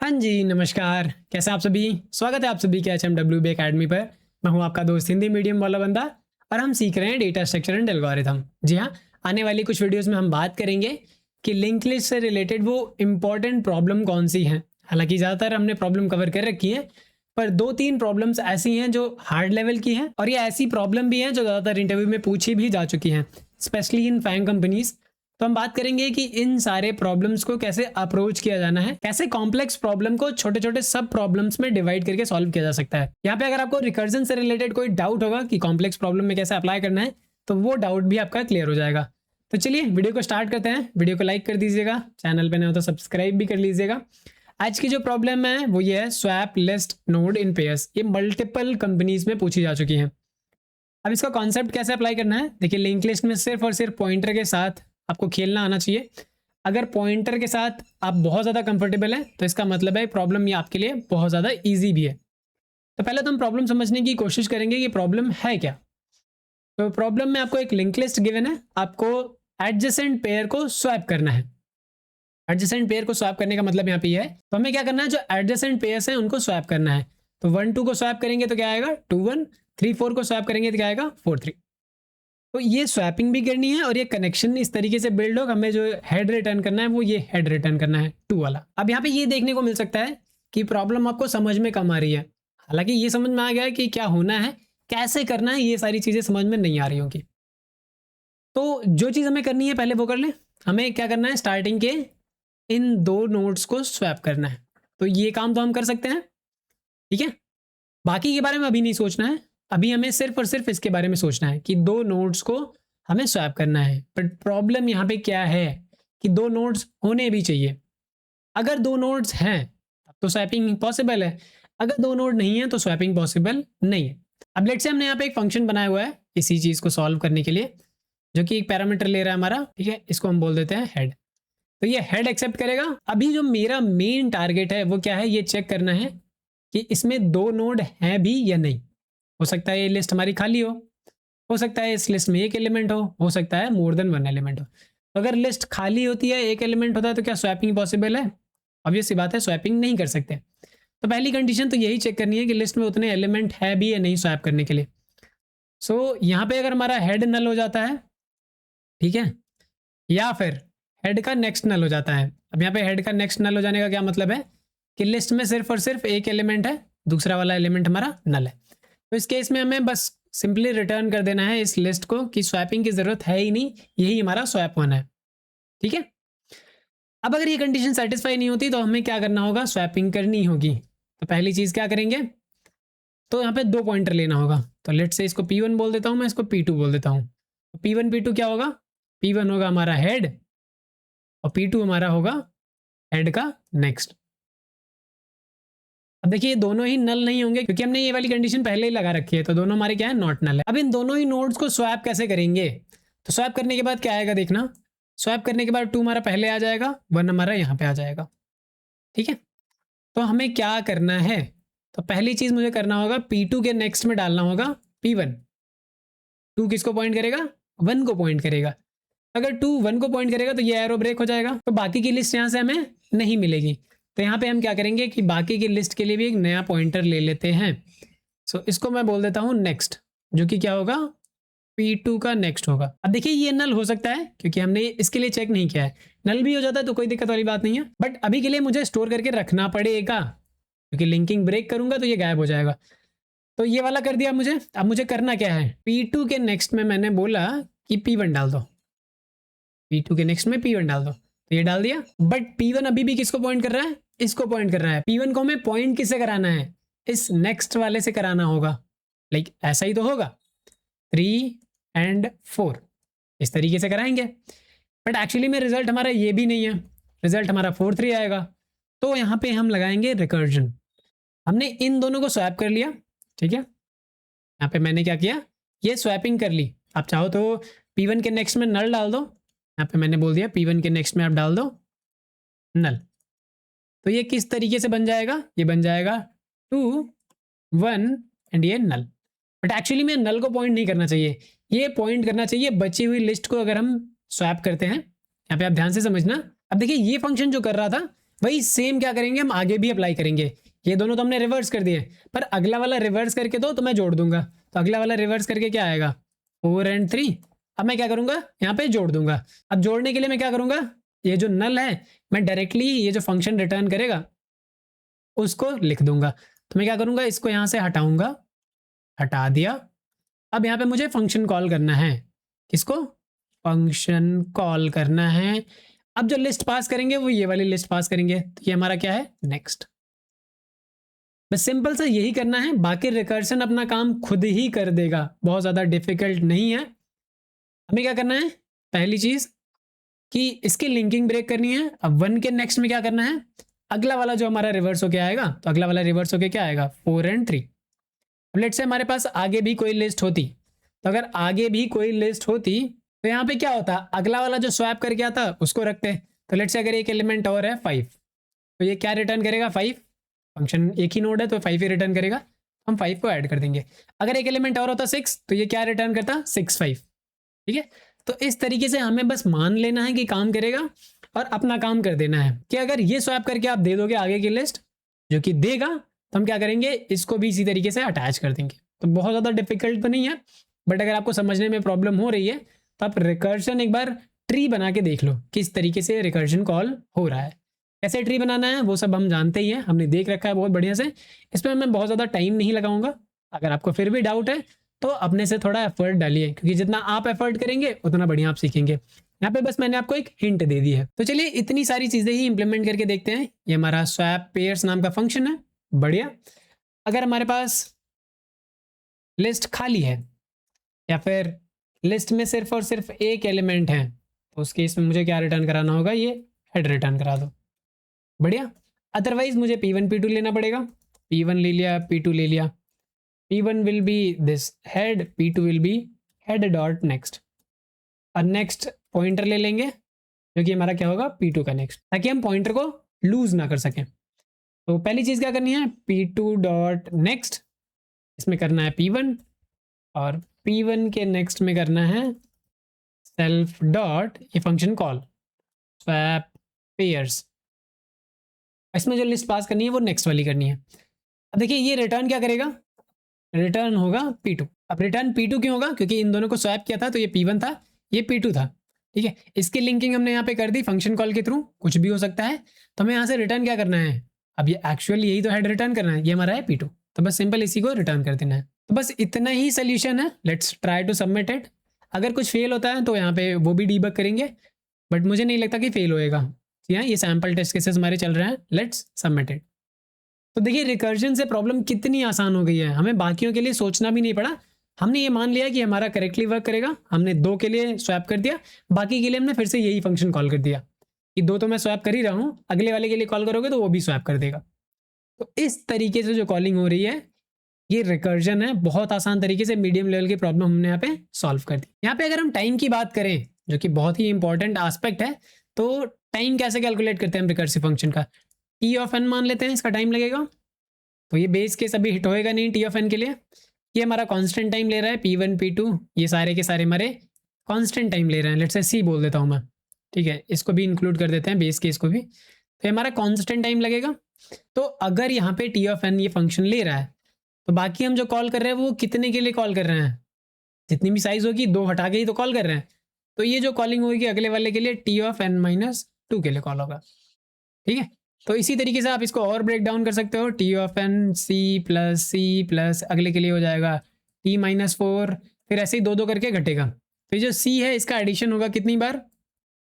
हाँ जी, नमस्कार। कैसे हैं आप सभी? स्वागत है आप सभी के HMWB अकेडमी पर। मैं हूँ आपका दोस्त हिंदी मीडियम वाला बंदा और हम सीख रहे हैं डेटा स्ट्रक्चर एंड एल्गोरिथम। जी हाँ, आने वाली कुछ वीडियोस में हम बात करेंगे कि लिंक लिस्ट से रिलेटेड वो इम्पोर्टेंट प्रॉब्लम कौन सी हैं। हालांकि ज़्यादातर हमने प्रॉब्लम कवर कर रखी है, पर 2-3 प्रॉब्लम्स ऐसी हैं जो हार्ड लेवल की हैं और ये ऐसी प्रॉब्लम भी हैं जो ज़्यादातर इंटरव्यू में पूछी भी जा चुकी हैं, स्पेशली इन फैंग कंपनीज़। तो हम बात करेंगे कि इन सारे प्रॉब्लम्स को कैसे अप्रोच किया जाना है, कैसे कॉम्प्लेक्स प्रॉब्लम को छोटे छोटे सब प्रॉब्लम्स में डिवाइड करके सॉल्व किया जा सकता है। यहाँ पे अगर आपको रिकर्जन से रिलेटेड कोई डाउट होगा कि कॉम्प्लेक्स प्रॉब्लम में कैसे अप्लाई करना है, तो वो डाउट भी आपका क्लियर हो जाएगा। तो चलिए वीडियो को स्टार्ट करते हैं। वीडियो को लाइक कर दीजिएगा, चैनल पे नए हो तो सब्सक्राइब भी कर लीजिएगा। आज की जो प्रॉब्लम है वो ये है swap list node in pairs. ये मल्टीपल कंपनीज में पूछी जा चुकी है। अब इसका कॉन्सेप्ट कैसे अप्लाई करना है, देखिए लिंक लिस्ट में सिर्फ और सिर्फ पॉइंटर के साथ आपको खेलना आना चाहिए। अगर पॉइंटर के साथ आप बहुत ज़्यादा कंफर्टेबल हैं तो इसका मतलब है प्रॉब्लम ये आपके लिए बहुत ज़्यादा इजी भी है। तो पहले तो हम प्रॉब्लम समझने की कोशिश करेंगे कि प्रॉब्लम है क्या। तो प्रॉब्लम में आपको एक लिंक लिस्ट गिवन है, आपको एडजेसेंट पेयर को स्वैप करना है। एडजेसेंट पेयर को स्वैप करने का मतलब यहाँ पे ये है, तो हमें क्या करना है, जो एडजेसेंट पेयर्स हैं उनको स्वैप करना है। तो 1-2 को स्वैप करेंगे तो क्या आएगा 2-1, 3-4 को स्वैप करेंगे तो क्या आएगा 4-3। तो ये स्वैपिंग भी करनी है और ये कनेक्शन इस तरीके से बिल्ड हो, हमें जो हेड रिटर्न करना है वो ये हेड रिटर्न करना है 2 वाला। अब यहाँ पे ये देखने को मिल सकता है कि प्रॉब्लम आपको समझ में कम आ रही है। हालांकि ये समझ में आ गया है कि क्या होना है, कैसे करना है, ये सारी चीज़ें समझ में नहीं आ रही होंगी। तो जो चीज़ हमें करनी है पहले वो कर ले। हमें क्या करना है, स्टार्टिंग के इन 2 नोड्स को स्वैप करना है। तो ये काम तो हम कर सकते हैं, ठीक है। बाकी के बारे में अभी नहीं सोचना है, अभी हमें सिर्फ और सिर्फ इसके बारे में सोचना है कि 2 नोड्स को हमें स्वैप करना है। बट प्रॉब्लम यहाँ पे क्या है कि 2 नोड्स होने भी चाहिए। अगर 2 नोड्स हैं तब तो स्वैपिंग पॉसिबल है, अगर 2 नोड नहीं है तो स्वैपिंग पॉसिबल नहीं है। अब लेट्स से हमने यहाँ पे एक फंक्शन बनाया हुआ है इसी चीज़ को सॉल्व करने के लिए, जो कि एक पैरामीटर ले रहा है हमारा, ठीक है। इसको हम बोल देते हैं हेड। तो ये हेड एक्सेप्ट करेगा। अभी जो मेरा मेन टारगेट है वो क्या है, ये चेक करना है कि इसमें 2 नोड हैं भी या नहीं। हो सकता है ये लिस्ट हमारी खाली हो सकता है इस लिस्ट में एक एलिमेंट हो सकता है मोर देन 1 एलिमेंट हो। तो अगर लिस्ट खाली होती है, एक एलिमेंट होता है, तो क्या स्वैपिंग पॉसिबल है? ऑब्वियस सी बात है, स्वैपिंग नहीं कर सकते। तो पहली कंडीशन तो यही चेक करनी है कि लिस्ट में उतने एलिमेंट है भी या नहीं स्वैप करने के लिए। सो यहाँ पे अगर हमारा हेड नल हो जाता है, ठीक है, या फिर हेड का नेक्स्ट नल हो जाता है। अब यहाँ पे हेड का नेक्स्ट नल हो जाने का क्या मतलब है कि लिस्ट में सिर्फ और सिर्फ एक एलिमेंट है, दूसरा वाला एलिमेंट हमारा नल है। तो इस केस में हमें बस सिंपली रिटर्न कर देना है इस लिस्ट को कि स्वैपिंग की जरूरत है ही नहीं, यही हमारा स्वैप होना है, ठीक है। अब अगर ये कंडीशन सेटिस्फाई नहीं होती तो हमें क्या करना होगा, स्वैपिंग करनी होगी। तो पहली चीज क्या करेंगे, तो यहाँ पे 2 पॉइंटर लेना होगा। तो लेट से इसको P1 बोल देता हूँ, मैं इसको P2 बोल देता हूँ। तो P1 P2 क्या होगा, P1 होगा हमारा हेड और P2 हमारा होगा हेड का नेक्स्ट। अब देखिए ये दोनों ही नल नहीं होंगे क्योंकि हमने ये वाली कंडीशन पहले ही लगा रखी है, तो दोनों हमारे क्या है, नॉट नल है। अब इन दोनों ही नोड्स को स्वैप कैसे करेंगे, तो स्वैप करने के बाद क्या आएगा देखना, स्वैप करने के बाद 2 हमारा पहले आ जाएगा, 1 हमारा यहाँ पे आ जाएगा, ठीक है। तो हमें क्या करना है, तो पहली चीज मुझे करना होगा P2 के नेक्स्ट में डालना होगा P1। 2 किसको पॉइंट करेगा, 1 को पॉइंट करेगा। अगर 2 1 को पॉइंट करेगा तो ये एरो ब्रेक हो जाएगा, तो बाकी की लिस्ट यहाँ से हमें नहीं मिलेगी। तो यहाँ पे हम क्या करेंगे कि बाकी की लिस्ट के लिए भी एक नया पॉइंटर ले लेते हैं। सो इसको मैं बोल देता हूँ नेक्स्ट, जो कि क्या होगा, P2 का नेक्स्ट होगा। अब देखिए ये नल हो सकता है क्योंकि हमने इसके लिए चेक नहीं किया है, नल भी हो जाता है तो कोई दिक्कत वाली बात नहीं है, बट अभी के लिए मुझे स्टोर करके रखना पड़ेगा क्योंकि लिंकिंग ब्रेक करूंगा तो ये गायब हो जाएगा। तो ये वाला कर दिया मुझे। अब मुझे करना क्या है, P2 के नेक्स्ट में मैंने बोला कि P1 डाल दो, P2 के नेक्स्ट में P1 डाल दो, तो ये डाल दिया। बट P1 अभी भी किसको पॉइंट कर रहा है, इसको पॉइंट कर रहा है। P1 को हमें पॉइंट किससे कराना है, इस नेक्स्ट वाले से कराना होगा। लाइक ऐसा ही तो होगा, 3 and 4 इस तरीके से कराएंगे। बट एक्चुअली में रिजल्ट हमारा ये भी नहीं है, रिजल्ट हमारा 4-3 आएगा। तो यहाँ पे हम लगाएंगे रिकर्जन। हमने इन दोनों को स्वैप कर लिया, ठीक है। यहाँ पे मैंने क्या किया, ये स्वैपिंग कर ली। आप चाहो तो P1 के नेक्स्ट में नल डाल दो, यहाँ पे मैंने बोल दिया P1 के नेक्स्ट में आप डाल दो नल। तो ये किस तरीके से बन जाएगा, ये बन जाएगा 2 1 एंड ये नल। बट एक्चुअली में नल को पॉइंट नहीं करना चाहिए, ये पॉइंट करना चाहिए बची हुई लिस्ट को। अगर हम स्वैप करते हैं, यहाँ पे आप ध्यान से समझना। अब देखिए ये फंक्शन जो कर रहा था वही सेम क्या करेंगे हम आगे भी अप्लाई करेंगे। ये दोनों तो हमने रिवर्स कर दिए, पर अगला वाला रिवर्स करके दो तो मैं जोड़ दूंगा। तो अगला वाला रिवर्स करके क्या आएगा, 4 and 3। अब मैं क्या करूंगा, यहाँ पे जोड़ दूंगा। अब जोड़ने के लिए मैं क्या करूंगा, ये जो नल है मैं डायरेक्टली ये जो फंक्शन रिटर्न करेगा उसको लिख दूंगा। तो मैं क्या करूंगा, इसको यहाँ से हटाऊंगा, हटा दिया। अब यहाँ पे मुझे फंक्शन कॉल करना है, किसको, फंक्शन कॉल करना है। अब जो लिस्ट पास करेंगे वो ये वाली लिस्ट पास करेंगे, तो ये हमारा क्या है, नेक्स्ट। बस सिंपल सा यही करना है, बाकी रिकर्शन अपना काम खुद ही कर देगा, बहुत ज़्यादा डिफिकल्ट नहीं है। हमें क्या करना है, पहली चीज़ कि इसकी लिंकिंग ब्रेक करनी है। अब 1 के नेक्स्ट में क्या करना है, अगला वाला जो हमारा रिवर्स होके आएगा, तो अगला वाला रिवर्स होके क्या आएगा, 4 and 3। अब लेट्स से हमारे पास आगे भी कोई लिस्ट होती, तो अगर आगे भी कोई लिस्ट होती तो यहाँ पे क्या होता, अगला वाला जो स्वैप करके आता उसको रखते। तो लेट्स से अगर एक एलिमेंट और है 5, तो ये क्या रिटर्न करेगा, 5। फंक्शन एक ही नोड है तो 5 ही रिटर्न करेगा, हम 5 को ऐड कर देंगे। अगर एक एलिमेंट और होता 6, तो ये क्या रिटर्न करता, 6 5। ठीक है, तो इस तरीके से हमें बस मान लेना है कि काम करेगा और अपना काम कर देना है। कि अगर ये स्वैप करके आप दे दोगे आगे की लिस्ट जो कि देगा, तो हम क्या करेंगे, इसको भी इसी तरीके से अटैच कर देंगे। तो बहुत ज़्यादा डिफिकल्ट तो नहीं है, बट अगर आपको समझने में प्रॉब्लम हो रही है तो आप रिकर्शन एक बार ट्री बना के देख लो, किस तरीके से रिकर्शन कॉल हो रहा है। कैसे ट्री बनाना है वो सब हम जानते ही हैं, हमने देख रखा है बहुत बढ़िया से। इसमें मैं बहुत ज़्यादा टाइम नहीं लगाऊंगा। अगर आपको फिर भी डाउट है तो अपने से थोड़ा एफर्ट डालिए, क्योंकि जितना आप एफर्ट करेंगे उतना बढ़िया आप सीखेंगे। यहाँ पे बस मैंने आपको एक हिंट दे दी है। तो चलिए इतनी सारी चीज़ें ही इंप्लीमेंट करके देखते हैं। ये हमारा स्वैप पेयर्स नाम का फंक्शन है, बढ़िया। अगर हमारे पास लिस्ट खाली है या फिर लिस्ट में सिर्फ और सिर्फ एक एलिमेंट है, तो उस केस में मुझे क्या रिटर्न कराना होगा, ये हेड रिटर्न करा दो, बढ़िया। अदरवाइज मुझे P1 P2 लेना पड़ेगा। P1 ले लिया, P2 ले लिया। P1 will be this head, P2 will be head dot next. और नेक्स्ट पॉइंटर ले लेंगे जो कि हमारा क्या होगा, P2 का नेक्स्ट, ताकि हम पॉइंटर को लूज ना कर सकें। तो पहली चीज़ क्या करनी है, P2 डॉट नेक्स्ट, इसमें करना है P1, और P1 के नेक्स्ट में करना है सेल्फ डॉट ये फंक्शन कॉल स्वैप पेयर्स। इसमें जो लिस्ट पास करनी है वो नेक्स्ट वाली करनी है। अब देखिए ये रिटर्न क्या करेगा, रिटर्न होगा P2। अब रिटर्न P2 क्यों होगा, क्योंकि इन दोनों को स्वैप किया था, तो ये P1 था, ये P2 था। ठीक है, इसकी लिंकिंग हमने यहाँ पे कर दी फंक्शन कॉल के थ्रू, कुछ भी हो सकता है। तो हमें यहाँ से रिटर्न क्या करना है, अब ये एक्चुअली यही तो हेड रिटर्न करना है, ये हमारा है P2, तो बस सिंपल इसी को रिटर्न कर देना है। तो बस इतना ही सोल्यूशन है। Let's try to submit it. अगर कुछ फेल होता है तो यहाँ पे वो भी डीबग करेंगे, बट मुझे नहीं लगता कि फेल होएगा। जी हाँ, ये सैम्पल टेस्ट केसेस हमारे चल रहे हैं। Let's submit it. तो देखिए रिकर्जन से प्रॉब्लम कितनी आसान हो गई है, हमें बाकियों के लिए सोचना भी नहीं पड़ा। हमने ये मान लिया कि हमारा करेक्टली वर्क करेगा, हमने 2 के लिए स्वैप कर दिया, बाकी के लिए हमने फिर से यही फंक्शन कॉल कर दिया कि 2 तो मैं स्वैप कर ही रहा हूँ, अगले वाले के लिए कॉल करोगे तो वो भी स्वैप कर देगा। तो इस तरीके से जो कॉलिंग हो रही है ये रिकर्जन है, बहुत आसान तरीके से मीडियम लेवल की प्रॉब्लम हमने यहाँ पे सॉल्व कर दी। यहाँ पे अगर हम टाइम की बात करें जो कि बहुत ही इंपॉर्टेंट एस्पेक्ट है, तो टाइम कैसे कैलकुलेट करते हैं हम रिकर्सिव फंक्शन का, टी ऑफ एन मान लेते हैं, इसका टाइम लगेगा। तो ये बेस केस अभी हिट होएगा नहीं टी ऑफ एन के लिए, ये हमारा कांस्टेंट टाइम ले रहा है P1 P2, ये सारे के सारे हमारे कांस्टेंट टाइम ले रहे हैं। लेट्स से C बोल देता हूँ मैं, ठीक है, इसको भी इंक्लूड कर देते हैं बेस केस को भी। तो हमारा कांस्टेंट टाइम लगेगा। तो अगर यहाँ पे टी ऑफ एन ये फंक्शन ले रहा है, तो बाकी हम जो कॉल कर रहे हैं वो कितने के लिए कॉल कर रहे हैं, जितनी भी साइज होगी 2 हटा के ही तो कॉल कर रहे हैं। तो ये जो कॉलिंग होगी अगले वाले के लिए टी ऑफ एन माइनस 2 के लिए कॉल होगा। ठीक है, तो इसी तरीके से आप इसको और ब्रेक डाउन कर सकते हो, T of n C plus अगले के लिए हो जाएगा टी माइनस 4, फिर ऐसे ही 2 करके घटेगा। तो ये जो सी है इसका एडिशन होगा कितनी बार,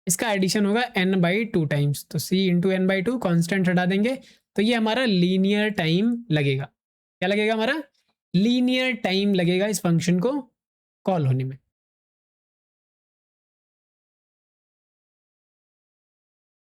इसका एडिशन होगा n/2 टाइम्स। तो c इंटू n/2 कॉन्स्टेंट हटा देंगे, तो ये हमारा लीनियर टाइम लगेगा। क्या लगेगा, हमारा लीनियर टाइम लगेगा इस फंक्शन को कॉल होने में।